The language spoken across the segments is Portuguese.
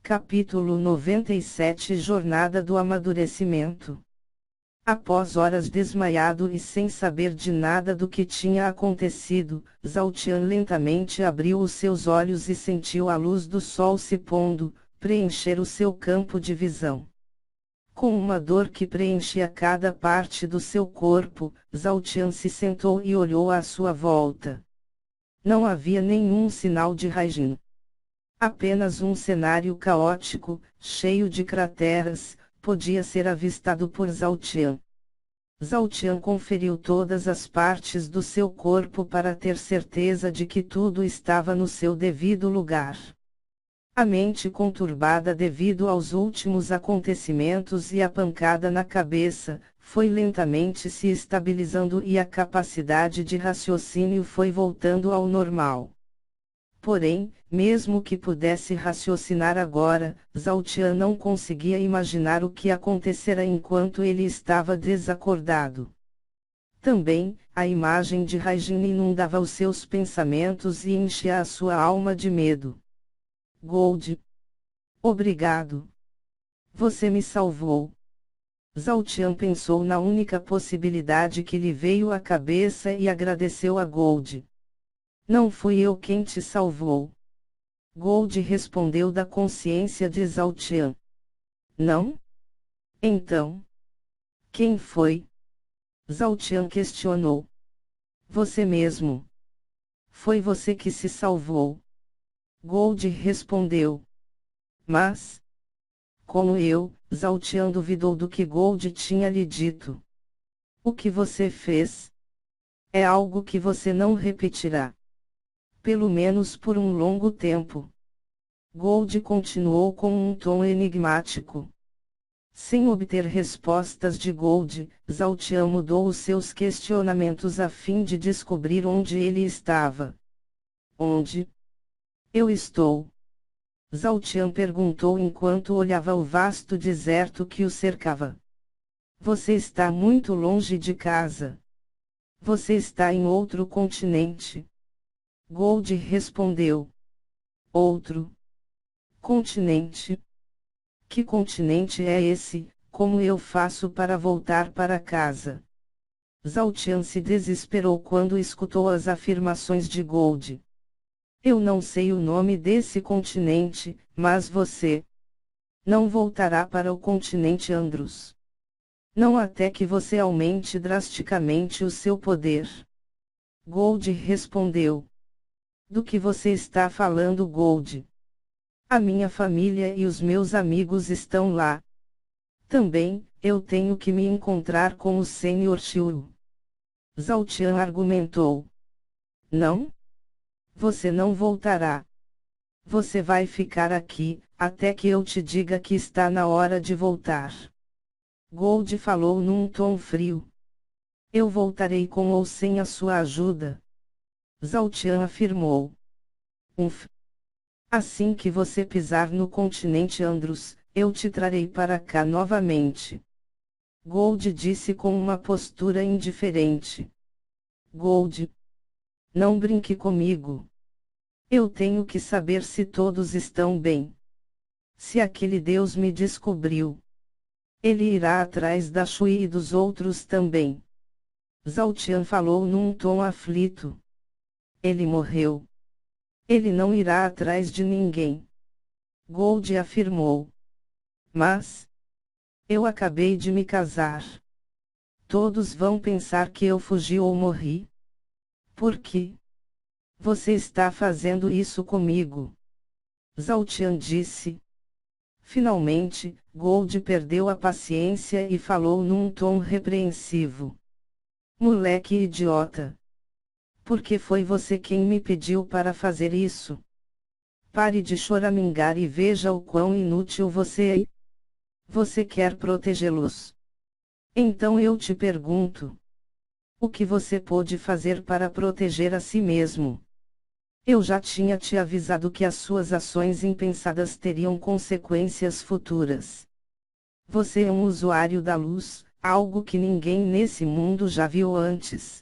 Capítulo 97 Jornada do Amadurecimento. Após horas desmaiado e sem saber de nada do que tinha acontecido, Zhao Tian lentamente abriu os seus olhos e sentiu a luz do sol se pondo, preencher o seu campo de visão. Com uma dor que preenchia cada parte do seu corpo, Zhao Tian se sentou e olhou à sua volta. Não havia nenhum sinal de Raijin. Apenas um cenário caótico, cheio de crateras, podia ser avistado por Zhao Tian. Zhao Tian conferiu todas as partes do seu corpo para ter certeza de que tudo estava no seu devido lugar. A mente conturbada devido aos últimos acontecimentos e a pancada na cabeça, foi lentamente se estabilizando e a capacidade de raciocínio foi voltando ao normal. Porém, mesmo que pudesse raciocinar agora, Zhao Tian não conseguia imaginar o que acontecera enquanto ele estava desacordado. Também, a imagem de Raijin inundava os seus pensamentos e enchia a sua alma de medo. Gold. Obrigado. Você me salvou. Zhao Tian pensou na única possibilidade que lhe veio à cabeça e agradeceu a Gold. Não fui eu quem te salvou. Gold respondeu da consciência de Zhao Tian. Não? Então? Quem foi? Zhao Tian questionou. Você mesmo. Foi você que se salvou. Gold respondeu. Mas? Como eu, Zhao Tian duvidou do que Gold tinha lhe dito. O que você fez? É algo que você não repetirá. Pelo menos por um longo tempo. Gold continuou com um tom enigmático. Sem obter respostas de Gold, Zhao Tian mudou os seus questionamentos a fim de descobrir onde ele estava. Onde? Eu estou. Zhao Tian perguntou enquanto olhava o vasto deserto que o cercava. Você está muito longe de casa. Você está em outro continente. Gold respondeu. Outro continente? Que continente é esse? Como eu faço para voltar para casa? Zhao Tian se desesperou quando escutou as afirmações de Gold. Eu não sei o nome desse continente, mas você não voltará para o continente Andros. Não até que você aumente drasticamente o seu poder. Gold respondeu. Do que você está falando, Gold? A minha família e os meus amigos estão lá. Também, eu tenho que me encontrar com o Sr. Xiu. Zhao Tian argumentou. Não? Você não voltará. Você vai ficar aqui, até que eu te diga que está na hora de voltar. Gold falou num tom frio. Eu voltarei com ou sem a sua ajuda. Zhao Tian afirmou. Assim que você pisar no continente Andros, eu te trarei para cá novamente. Gold disse com uma postura indiferente. Gold. Não brinque comigo. Eu tenho que saber se todos estão bem. Se aquele Deus me descobriu, ele irá atrás da Shui e dos outros também. Zhao Tian falou num tom aflito. Ele morreu. Ele não irá atrás de ninguém. Gold afirmou. Mas eu acabei de me casar. Todos vão pensar que eu fugi ou morri. Por quê? Você está fazendo isso comigo? Zhao Tian disse. Finalmente, Gold perdeu a paciência e falou num tom repreensivo. Moleque idiota! Por que foi você quem me pediu para fazer isso? Pare de choramingar e veja o quão inútil você é. Você quer protegê-los. Então eu te pergunto. O que você pôde fazer para proteger a si mesmo? Eu já tinha te avisado que as suas ações impensadas teriam consequências futuras. Você é um usuário da luz, algo que ninguém nesse mundo já viu antes.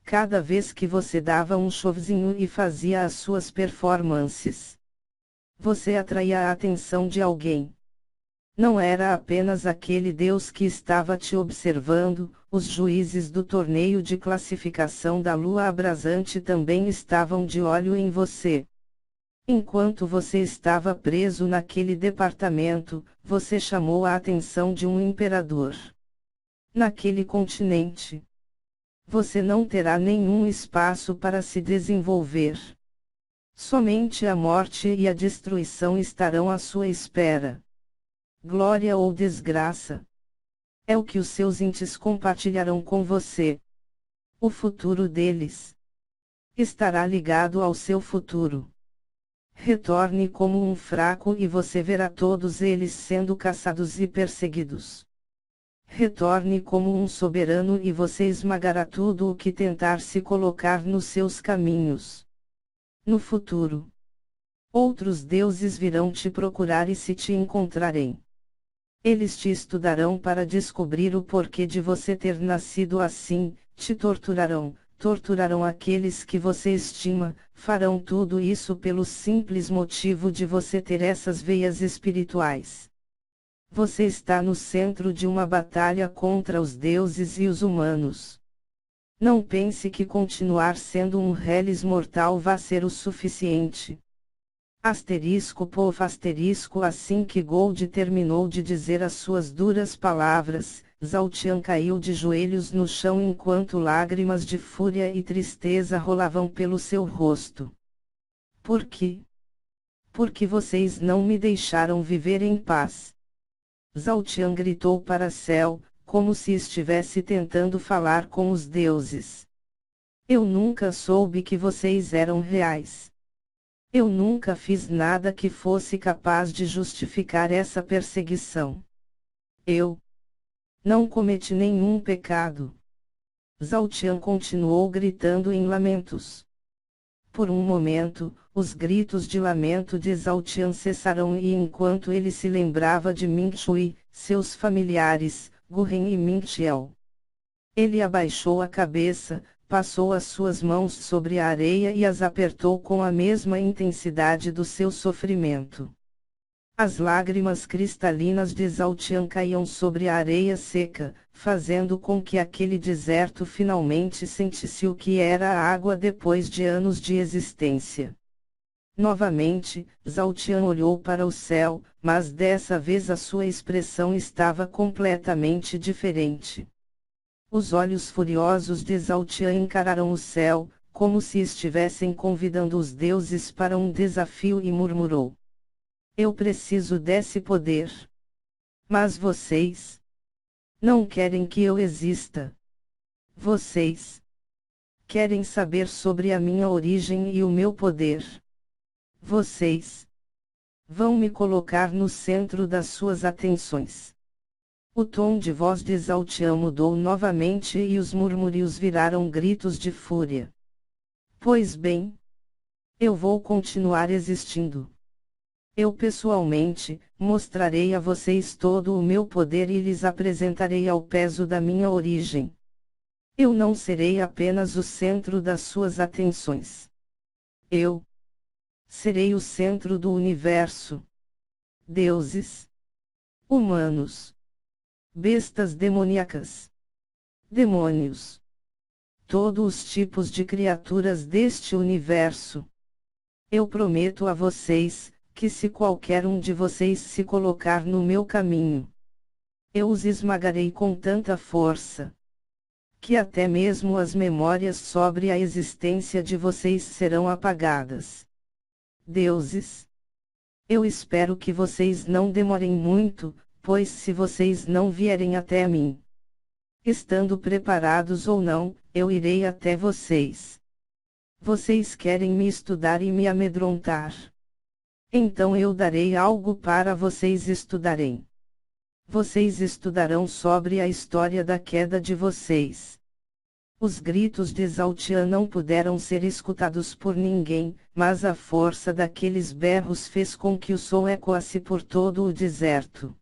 Cada vez que você dava um showzinho e fazia as suas performances, você atraía a atenção de alguém. Não era apenas aquele Deus que estava te observando, os juízes do torneio de classificação da lua abrasante também estavam de olho em você. Enquanto você estava preso naquele departamento, você chamou a atenção de um imperador. Naquele continente, você não terá nenhum espaço para se desenvolver. Somente a morte e a destruição estarão à sua espera. Glória ou desgraça. É o que os seus entes compartilharão com você. O futuro deles estará ligado ao seu futuro. Retorne como um fraco e você verá todos eles sendo caçados e perseguidos. Retorne como um soberano e você esmagará tudo o que tentar se colocar nos seus caminhos. No futuro, outros deuses virão te procurar e se te encontrarem, eles te estudarão para descobrir o porquê de você ter nascido assim, te torturarão aqueles que você estima, farão tudo isso pelo simples motivo de você ter essas veias espirituais. Você está no centro de uma batalha contra os deuses e os humanos. Não pense que continuar sendo um reles mortal vá ser o suficiente. Assim que Gold terminou de dizer as suas duras palavras, Zhao Tian caiu de joelhos no chão enquanto lágrimas de fúria e tristeza rolavam pelo seu rosto. Por quê? Porque vocês não me deixaram viver em paz. Zhao Tian gritou para Céu, como se estivesse tentando falar com os deuses. Eu nunca soube que vocês eram reais. Eu nunca fiz nada que fosse capaz de justificar essa perseguição. Eu não cometi nenhum pecado. Zhao Tian continuou gritando em lamentos. Por um momento, os gritos de lamento de Zhao Tian cessaram e enquanto ele se lembrava de Ming Shui, seus familiares, Gu Ren e Ming Xiao, ele abaixou a cabeça, passou as suas mãos sobre a areia e as apertou com a mesma intensidade do seu sofrimento. As lágrimas cristalinas de Zhao Tian caíam sobre a areia seca, fazendo com que aquele deserto finalmente sentisse o que era a água depois de anos de existência. Novamente, Zhao Tian olhou para o céu, mas dessa vez a sua expressão estava completamente diferente. Os olhos furiosos de Zhao Tian encararam o céu, como se estivessem convidando os deuses para um desafio e murmurou: eu preciso desse poder. Mas vocês não querem que eu exista. Vocês querem saber sobre a minha origem e o meu poder. Vocês vão me colocar no centro das suas atenções. O tom de voz de Zhao Tian mudou novamente e os murmúrios viraram gritos de fúria. Pois bem, eu vou continuar existindo. Eu pessoalmente, mostrarei a vocês todo o meu poder e lhes apresentarei ao peso da minha origem. Eu não serei apenas o centro das suas atenções. Eu serei o centro do universo. Deuses, humanos, bestas demoníacas, demônios, todos os tipos de criaturas deste universo. Eu prometo a vocês, que se qualquer um de vocês se colocar no meu caminho, eu os esmagarei com tanta força, que até mesmo as memórias sobre a existência de vocês serão apagadas. Deuses, eu espero que vocês não demorem muito, pois se vocês não vierem até mim, estando preparados ou não, eu irei até vocês. Vocês querem me estudar e me amedrontar. Então eu darei algo para vocês estudarem. Vocês estudarão sobre a história da queda de vocês. Os gritos de Zhao Tian não puderam ser escutados por ninguém, mas a força daqueles berros fez com que o som ecoasse por todo o deserto.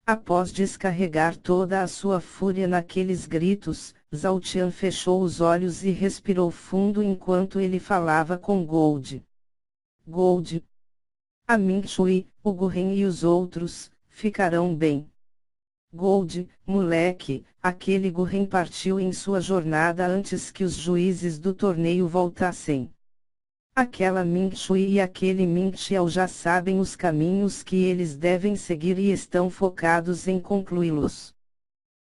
Após descarregar toda a sua fúria naqueles gritos, Zhao Tian fechou os olhos e respirou fundo enquanto ele falava com Gold. Gold, A Minchui, o Gurren e os outros, ficarão bem. Gold, moleque, aquele Gurren partiu em sua jornada antes que os juízes do torneio voltassem. Aquela Minchui e aquele Minchiao já sabem os caminhos que eles devem seguir e estão focados em concluí-los.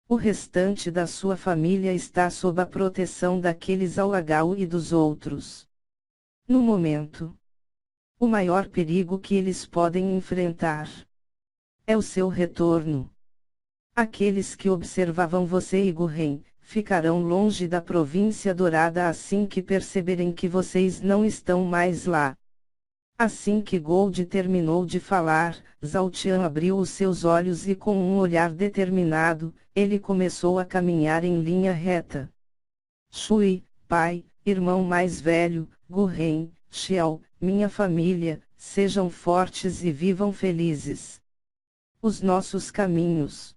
O restante da sua família está sob a proteção daqueles Alagau e dos outros. No momento, o maior perigo que eles podem enfrentar é o seu retorno. Aqueles que observavam você e Gurren, ficarão longe da província dourada assim que perceberem que vocês não estão mais lá. Assim que Gold terminou de falar, Zhao Tian abriu os seus olhos e com um olhar determinado, ele começou a caminhar em linha reta. Shui, pai, irmão mais velho, Gurren, Xiao, minha família, sejam fortes e vivam felizes. Os nossos caminhos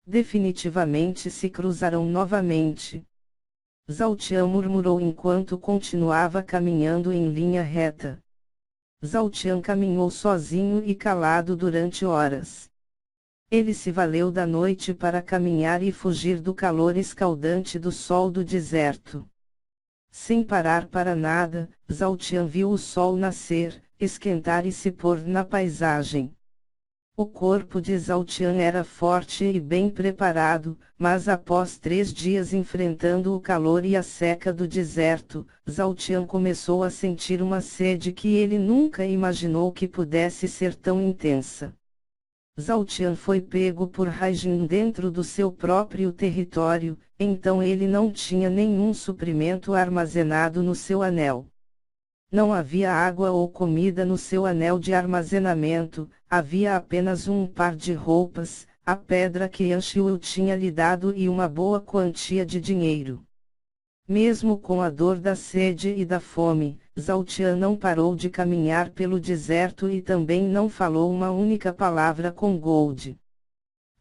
definitivamente se cruzarão novamente. Zhao Tian murmurou enquanto continuava caminhando em linha reta. Zhao Tian caminhou sozinho e calado durante horas. Ele se valeu da noite para caminhar e fugir do calor escaldante do sol do deserto. Sem parar para nada, Zhao Tian viu o sol nascer, esquentar e se pôr na paisagem. O corpo de Zhao Tian era forte e bem preparado, mas após 3 dias enfrentando o calor e a seca do deserto, Zhao Tian começou a sentir uma sede que ele nunca imaginou que pudesse ser tão intensa. Zhao Tian foi pego por Haijin dentro do seu próprio território, então ele não tinha nenhum suprimento armazenado no seu anel. Não havia água ou comida no seu anel de armazenamento, havia apenas um par de roupas, a pedra que Yanshiu tinha lhe dado e uma boa quantia de dinheiro. Mesmo com a dor da sede e da fome, Zhao Tian não parou de caminhar pelo deserto e também não falou uma única palavra com Gold.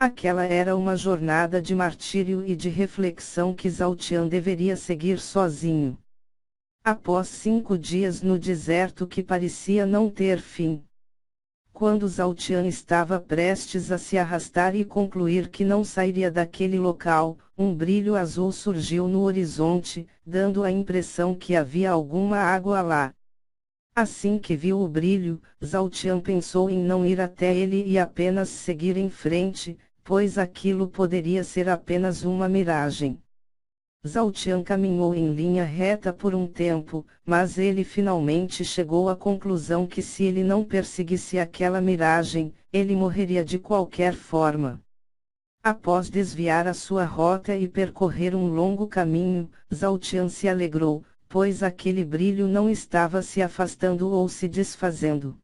Aquela era uma jornada de martírio e de reflexão que Zhao Tian deveria seguir sozinho. Após 5 dias no deserto que parecia não ter fim. Quando Zhao Tian estava prestes a se arrastar e concluir que não sairia daquele local, um brilho azul surgiu no horizonte, dando a impressão que havia alguma água lá. Assim que viu o brilho, Zhao Tian pensou em não ir até ele e apenas seguir em frente, pois aquilo poderia ser apenas uma miragem. Zhao Tian caminhou em linha reta por um tempo, mas ele finalmente chegou à conclusão que se ele não perseguisse aquela miragem, ele morreria de qualquer forma. Após desviar a sua rota e percorrer um longo caminho, Zhao Tian se alegrou, pois aquele brilho não estava se afastando ou se desfazendo.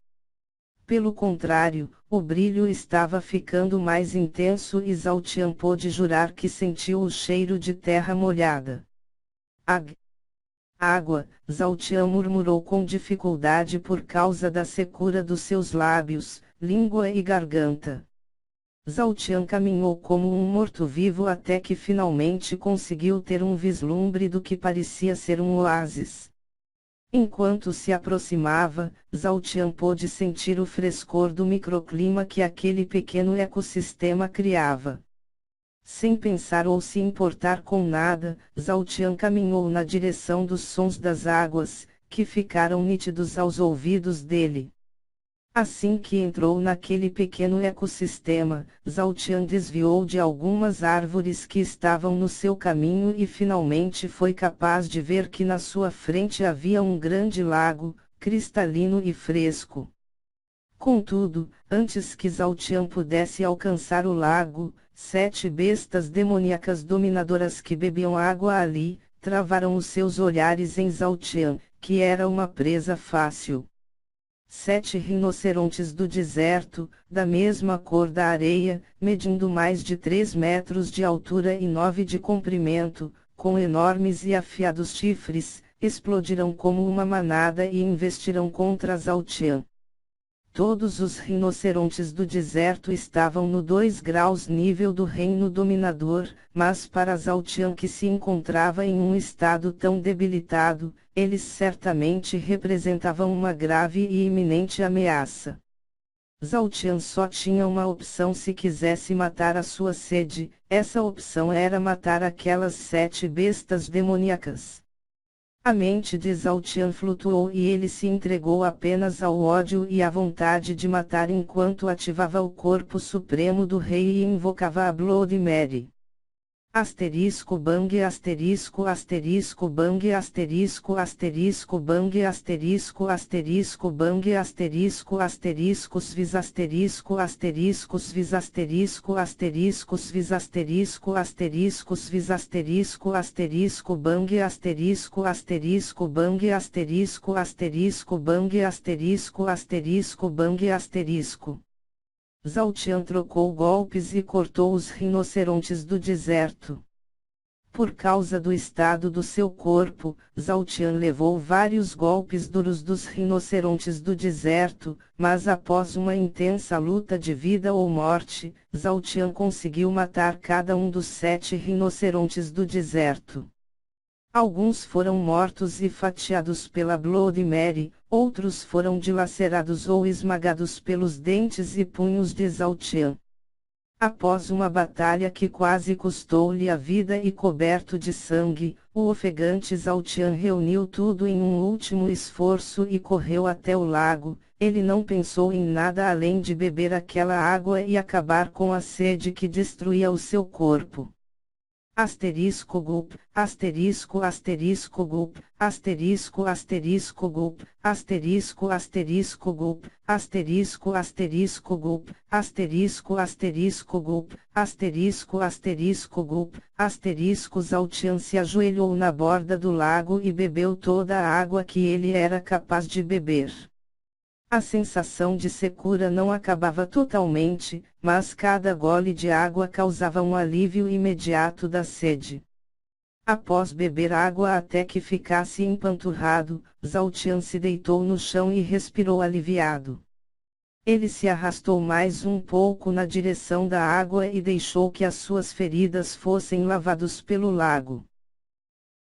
Pelo contrário, o brilho estava ficando mais intenso e Zhao Tian pôde jurar que sentiu o cheiro de terra molhada. Água, Zhao Tian murmurou com dificuldade por causa da secura dos seus lábios, língua e garganta. Zhao Tian caminhou como um morto-vivo até que finalmente conseguiu ter um vislumbre do que parecia ser um oásis. Enquanto se aproximava, Zhao Tian pôde sentir o frescor do microclima que aquele pequeno ecossistema criava. Sem pensar ou se importar com nada, Zhao Tian caminhou na direção dos sons das águas, que ficaram nítidos aos ouvidos dele. Assim que entrou naquele pequeno ecossistema, Zhao Tian desviou de algumas árvores que estavam no seu caminho e finalmente foi capaz de ver que na sua frente havia um grande lago, cristalino e fresco. Contudo, antes que Zhao Tian pudesse alcançar o lago, 7 bestas demoníacas dominadoras que bebiam água ali, travaram os seus olhares em Zhao Tian, que era uma presa fácil. 7 rinocerontes do deserto, da mesma cor da areia, medindo mais de 3 metros de altura e 9 de comprimento, com enormes e afiados chifres, explodiram como uma manada e investiram contra Zhao Tian. Todos os rinocerontes do deserto estavam no 2 graus nível do reino dominador, mas para Zhao Tian, que se encontrava em um estado tão debilitado, eles certamente representavam uma grave e iminente ameaça. Zhao Tian só tinha uma opção se quisesse matar a sua sede, essa opção era matar aquelas 7 bestas demoníacas. A mente de Zhao Tian flutuou e ele se entregou apenas ao ódio e à vontade de matar enquanto ativava o corpo supremo do rei e invocava a Blood Mary. Asterisco bang asterisco asterisco bang asterisco asterisco bang asterisco asterisco bang asterisco asteriscos vis asterisco asteriscos vis asterisco asteriscos vis asterisco asteriscos vis asterisco asterisco bang asterisco asterisco bang asterisco asterisco bang asterisco asterisco bang asterisco. Zhao Tian trocou golpes e cortou os rinocerontes do deserto. Por causa do estado do seu corpo, Zhao Tian levou vários golpes duros dos rinocerontes do deserto, mas após uma intensa luta de vida ou morte, Zhao Tian conseguiu matar cada um dos 7 rinocerontes do deserto. Alguns foram mortos e fatiados pela Blood Mary, outros foram dilacerados ou esmagados pelos dentes e punhos de Zhao Tian. Após uma batalha que quase custou-lhe a vida e coberto de sangue, o ofegante Zhao Tian reuniu tudo em um último esforço e correu até o lago. Ele não pensou em nada além de beber aquela água e acabar com a sede que destruía o seu corpo. Asterisco gulp, asterisco asterisco gulp, asterisco asterisco gulp, asterisco asterisco gulp, asterisco asterisco gulp, asterisco asterisco gulp, asterisco asterisco gulp, asterisco. Zhao Tian se ajoelhou na borda do lago e bebeu toda a água que ele era capaz de beber. A sensação de secura não acabava totalmente, mas cada gole de água causava um alívio imediato da sede. Após beber água até que ficasse empanturrado, Zhao Tian se deitou no chão e respirou aliviado. Ele se arrastou mais um pouco na direção da água e deixou que as suas feridas fossem lavados pelo lago.